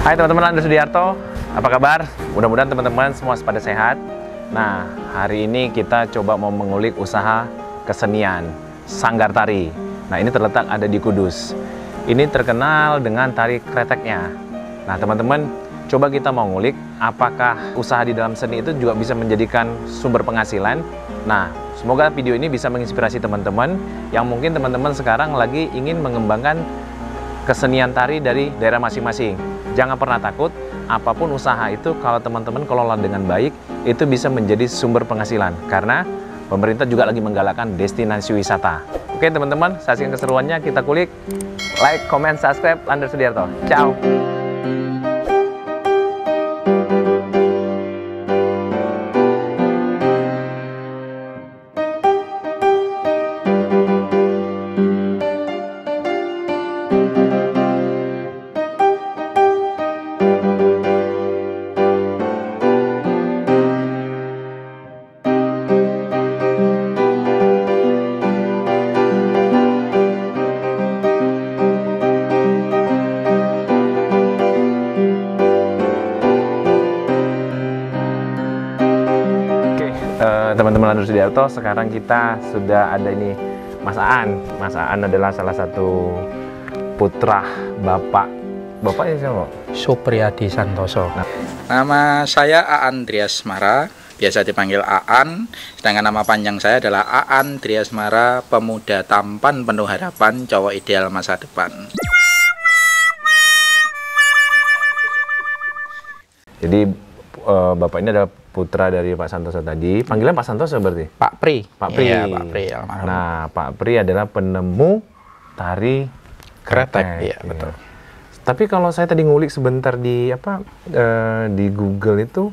Hai teman-teman, Andreas Sudiarto. Apa kabar? Mudah-mudahan teman-teman semua pada sehat. Nah, hari ini kita coba mau mengulik usaha kesenian Sanggar Tari. Nah, ini terletak ada di Kudus. Ini terkenal dengan tari kreteknya. Nah, teman-teman, coba kita mau ngulik apakah usaha di dalam seni itu juga bisa menjadikan sumber penghasilan. Nah, semoga video ini bisa menginspirasi teman-teman yang mungkin teman-teman sekarang lagi ingin mengembangkan kesenian tari dari daerah masing-masing. Jangan pernah takut, apapun usaha itu kalau teman-teman kelola dengan baik, itu bisa menjadi sumber penghasilan. Karena pemerintah juga lagi menggalakkan destinasi wisata. Oke teman-teman, saksikan keseruannya, kita kulik. Like, comment, subscribe, Andreas Sudiarto. Ciao! Teman-teman Andreas Sudiarto, sekarang kita sudah ada ini Mas Aan. Mas Aan adalah salah satu putra bapaknya siapa? Supriyadi Santoso. Nama saya Aan Driasmara, biasa dipanggil Aan. Sedangkan nama panjang saya adalah Aan Driasmara, pemuda tampan penuh harapan, cowok ideal masa depan. Jadi bapak ini adalah putra dari Pak Santoso tadi. Panggilan Pak Santoso berarti? Pak Pri. Pak Pri. Iya, Pak Pri almarhum. Nah, Pak Pri adalah penemu tari kretek. Iya, betul. Tapi kalau saya tadi ngulik sebentar di di Google itu,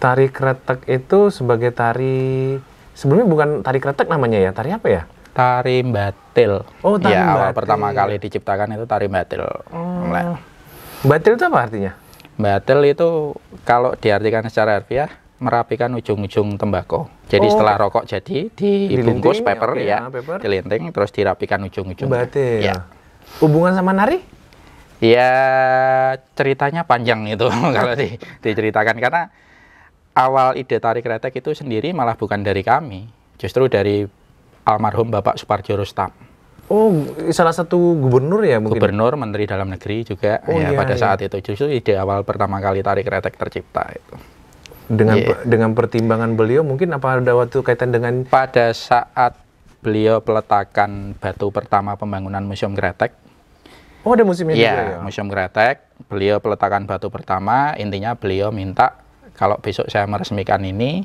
tari kretek itu sebagai tari, sebelumnya bukan tari kretek namanya ya, tari apa ya? Tari batil. Oh, tari ya, batil. awal pertama kali diciptakan itu tari batil. Batil itu apa artinya? Batil itu kalau diartikan secara harfiah merapikan ujung-ujung tembakau. Jadi setelah rokok jadi dibungkus paper, ya, paper. dilinting terus dirapikan ujung-ujung. Batil. Ya. Hubungan sama nari? Ya ceritanya panjang itu kalau diceritakan, karena awal ide tari kretek itu sendiri malah bukan dari kami, justru dari almarhum Bapak Suparjo Rustam. Oh, salah satu gubernur ya mungkin? Gubernur, menteri dalam negeri juga. Oh, ya, iya, pada iya. saat itu justru ide awal pertama kali tari kretek tercipta itu. Dengan pertimbangan beliau mungkin apa ada waktu kaitan dengan pada saat beliau peletakan batu pertama pembangunan Museum Kretek. Oh, ada museumnya juga ya? Museum Kretek, beliau peletakan batu pertama, intinya beliau minta kalau besok saya meresmikan ini,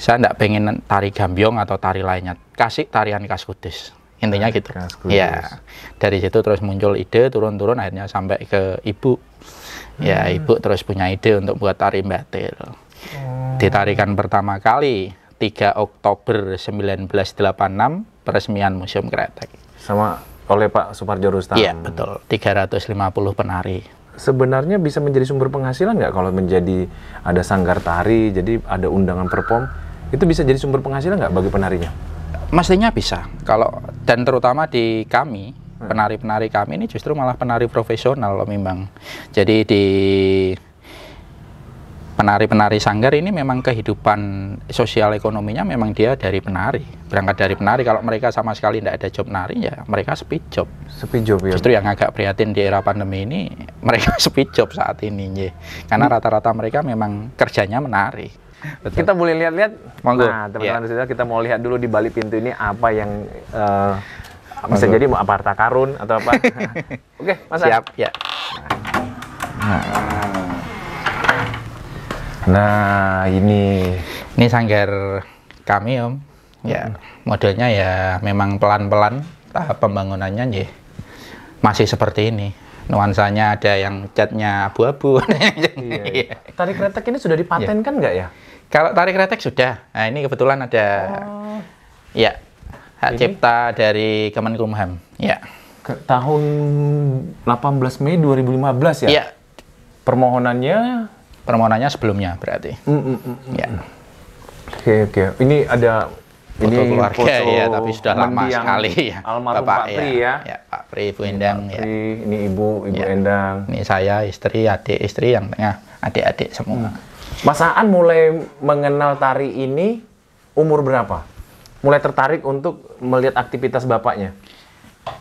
saya tidak pengen tari gambyong atau tari lainnya, kasih tarian khas Kudus. Intinya gitu. Ya, dari situ terus muncul ide, turun-turun akhirnya sampai ke ibu. Ya, ibu terus punya ide untuk buat tari batil. Ditarikan pertama kali 3 Oktober 1986, peresmian Museum Kretek. Sama oleh Pak Suparjo Rustam. Iya, betul. 350 penari. Sebenarnya bisa menjadi sumber penghasilan nggak kalau menjadi ada sanggar tari, jadi ada undangan perform, itu bisa jadi sumber penghasilan nggak bagi penarinya? Mestinya bisa. Dan terutama di kami, penari-penari kami ini justru malah penari profesional loh memang. Jadi di penari-penari sanggar ini memang kehidupan sosial ekonominya memang dia dari penari. Berangkat dari penari, kalau mereka sama sekali tidak ada job nari ya mereka sepi job. Sepi job ya. Justru yang agak prihatin di era pandemi ini mereka sepi job saat ini ya. Karena rata-rata mereka memang kerjanya menari. Betul. Kita boleh lihat-lihat. Monggo. Nah, teman-teman, kita mau lihat dulu di balik pintu ini apa yang bisa jadi apa harta karun atau apa. Oke, Mas. Siap, ya. Nah, ini sanggar kami, Om. Ya, modelnya ya memang pelan-pelan tahap pembangunannya ya. Masih seperti ini. Nuansanya ada yang catnya abu-abu. Iya. Tari kretek ini sudah dipatenkan nggak ya? Kalau tari kretek sudah. Nah, ini kebetulan ada ya hak cipta dari Kemenkumham. Ya. Tahun 18 Mei 2015 ya? Iya. Permohonannya sebelumnya berarti. Ya. Oke. Ini ada foto Ini keluarga foto ya, tapi sudah lama mendiang sekali ya. almarhum Bapak Pak Pri ya. Ya, Pak Pri, Bu Endang ya. Ini Ibu Ya. Endang. Ini saya, istri, adik, istri yang tengah, adik-adik semua. Mas Aan mulai mengenal tari ini umur berapa? Mulai tertarik untuk melihat aktivitas bapaknya?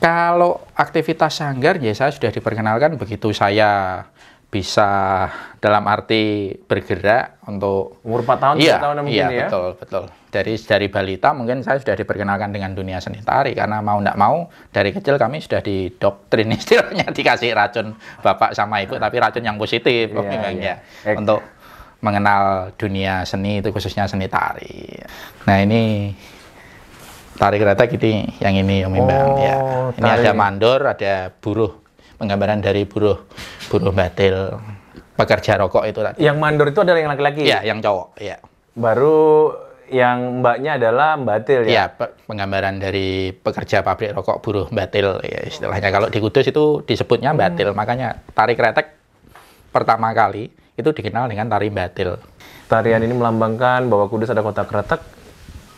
Kalau aktivitas sanggar ya saya sudah diperkenalkan begitu saya bisa dalam arti bergerak untuk Umur 4 tahun, 3 tahun mungkin ya? betul. Dari balita mungkin saya sudah diperkenalkan dengan dunia seni tari karena mau tidak mau dari kecil kami sudah didoktrin istilahnya dikasih racun bapak sama ibu tapi racun yang positif memangnya untuk mengenal dunia seni itu khususnya seni tari. Nah ini tari kretek ini yang ini Om Imbang ya. Ini ada mandor, ada buruh. Penggambaran dari buruh batil, pekerja rokok itu tadi. Yang mandor itu adalah yang laki-laki? Ya, yang cowok, ya. Baru yang mbaknya adalah batil ya? Ya, penggambaran dari pekerja pabrik rokok buruh batil, ya istilahnya. Kalau di Kudus itu disebutnya batil, makanya tari kretek pertama kali itu dikenal dengan tari batil. Tarian ini melambangkan bahwa Kudus ada kota kretek,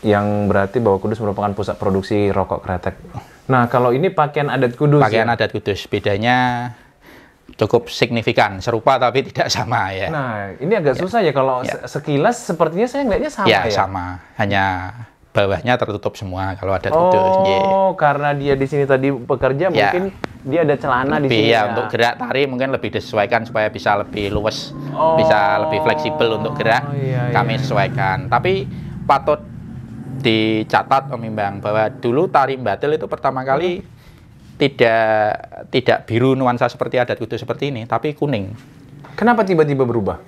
yang berarti bahwa Kudus merupakan pusat produksi rokok kretek. Nah, kalau ini pakaian adat Kudus. Pakaian adat Kudus, bedanya cukup signifikan, serupa tapi tidak sama ya. Nah, ini agak susah ya kalau sekilas sepertinya saya ngeliatnya sama ya. Sama, hanya bawahnya tertutup semua kalau adat Kudus. Oh, karena dia di sini tadi bekerja, mungkin dia ada celana di sini. Ya, untuk gerak tari mungkin lebih disesuaikan supaya bisa lebih luwes, bisa lebih fleksibel untuk gerak. Kami sesuaikan. Tapi patut dicatat Om Imbang bahwa dulu tari batil itu pertama kali tidak biru nuansa seperti adat Kudus seperti ini, tapi kuning. Kenapa tiba-tiba berubah?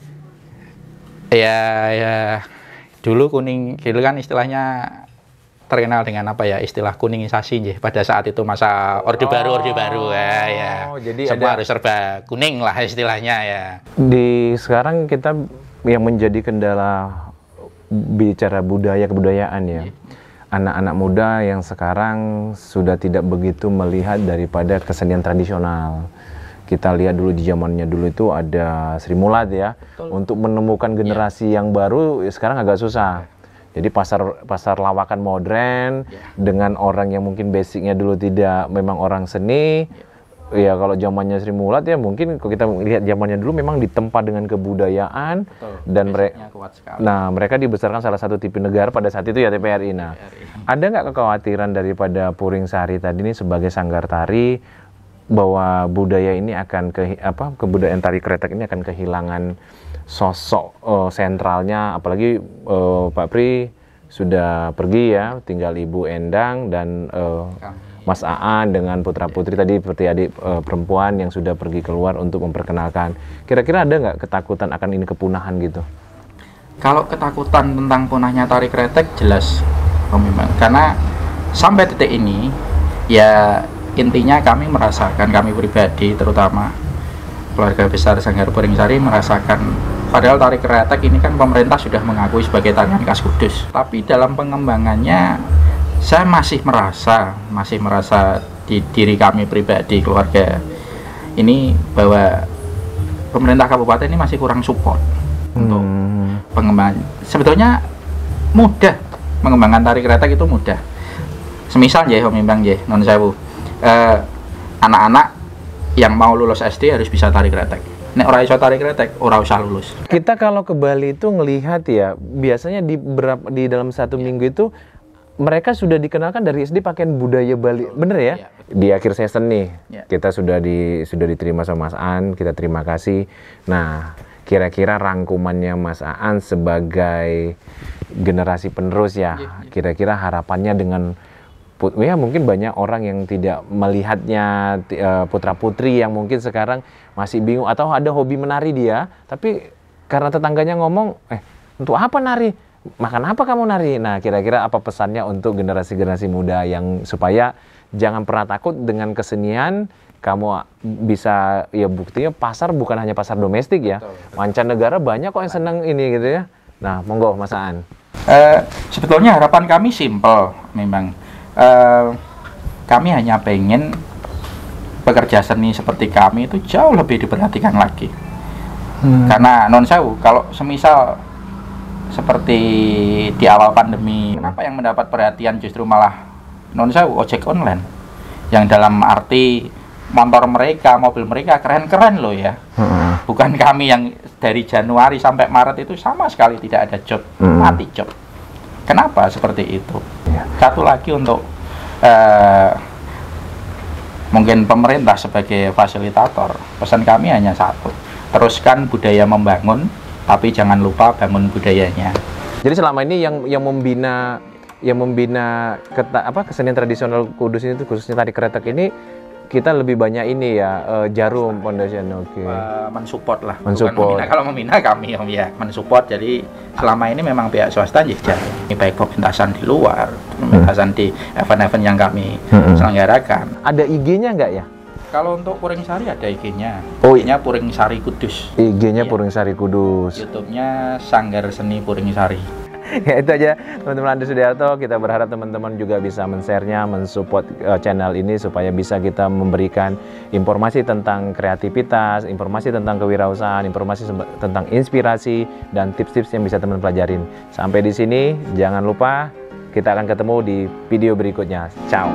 Ya dulu kuning, dulu kan istilahnya terkenal dengan apa ya, istilah kuningisasi pada saat itu masa Orde Baru ya. Jadi semua harus serba kuning lah istilahnya ya. Di sekarang kita yang menjadi kendala bicara budaya kebudayaan ya. Anak-anak muda yang sekarang sudah tidak begitu melihat daripada kesenian tradisional. Kita lihat dulu di zamannya dulu itu ada Sri Mulat ya. Betul. Untuk menemukan generasi yang baru sekarang agak susah. Jadi pasar lawakan modern dengan orang yang mungkin basicnya dulu tidak memang orang seni. Ya kalau zamannya Sri Mulat ya mungkin kalau kita lihat zamannya dulu memang ditempa dengan kebudayaan. Betul, dan mereka dibesarkan salah satu TV negara pada saat itu ya TPRI. Nah, ada nggak kekhawatiran daripada Puring Sari tadi ini sebagai sanggar tari bahwa budaya ini akan kebudayaan tari kretek ini akan kehilangan sosok sentralnya, apalagi Pak Pri sudah pergi ya, tinggal Ibu Endang dan Mas Aan dengan putra-putri tadi seperti adik perempuan yang sudah pergi keluar untuk memperkenalkan. Kira-kira ada nggak ketakutan akan ini kepunahan gitu? Kalau ketakutan tentang punahnya tari kretek jelas, Om Imbang. Karena sampai detik ini, ya intinya kami merasakan, kami pribadi terutama keluarga besar Sanggar Puring Sari merasakan, padahal tari kretek ini kan pemerintah sudah mengakui sebagai tarian khas Kudus. Tapi dalam pengembangannya saya masih merasa di diri kami pribadi keluarga ini bahwa pemerintah kabupaten ini masih kurang support untuk pengembangan. Sebetulnya mudah mengembangkan tari kretek itu mudah. Semisal ya Om Imbang ya, non sewu. Anak-anak yang mau lulus SD harus bisa tari kretek. Nek ora iso tari kretek, ora usah lulus. Kita kalau ke Bali itu ngelihat ya, biasanya di dalam satu minggu itu mereka sudah dikenalkan dari SD pakaian budaya Bali, bener ya? Di akhir season nih, kita sudah diterima sama Mas Aan, kita terima kasih. Nah, kira-kira rangkumannya Mas Aan sebagai generasi penerus ya, kira-kira harapannya dengan ya mungkin banyak orang yang tidak melihatnya, putra-putri yang mungkin sekarang masih bingung atau ada hobi menari dia, tapi karena tetangganya ngomong, untuk apa nari? Makan apa kamu nari? Nah, kira-kira apa pesannya untuk generasi-generasi muda yang supaya jangan pernah takut dengan kesenian, kamu bisa, ya buktinya pasar bukan hanya pasar domestik ya, mancanegara banyak kok yang senang ini gitu ya. Nah, monggo Mas Aan. Sebetulnya harapan kami simpel memang. Kami hanya pengen pekerja seni seperti kami itu jauh lebih diperhatikan lagi. Karena non sewu, kalau semisal seperti di awal pandemi, kenapa yang mendapat perhatian justru malah ojek online, yang dalam arti motor mereka, mobil mereka keren-keren loh ya. Bukan kami yang dari Januari sampai Maret itu sama sekali tidak ada job, mati job. Kenapa seperti itu? Satu lagi untuk mungkin pemerintah sebagai fasilitator, pesan kami hanya satu, teruskan budaya membangun, tapi jangan lupa bangun budayanya. Jadi selama ini yang membina kesenian tradisional Kudus ini, khususnya tari kretek ini, kita lebih banyak ini ya, Jarum Foundation. Oke. Mensupport lah. Mensupport. Kalau membina kami ya mensupport. Jadi selama ini memang pihak swasta ya baik pementasan di luar, pementasan di event-event yang kami selenggarakan. Ada IG-nya nggak ya? Kalau untuk Puring Sari ada IG-nya. Oh, IG-nya Puring Sari Kudus. IG-nya Iya. Puring Sari Kudus. YouTube-nya Sanggar Seni Puring Sari. Ya itu aja teman-teman Andri Sudiarto. Kita berharap teman-teman juga bisa men-share-nya, mensupport channel ini supaya bisa kita memberikan informasi tentang kreativitas, informasi tentang kewirausahaan, informasi tentang inspirasi dan tips-tips yang bisa teman pelajarin. Sampai di sini, jangan lupa kita akan ketemu di video berikutnya. Ciao.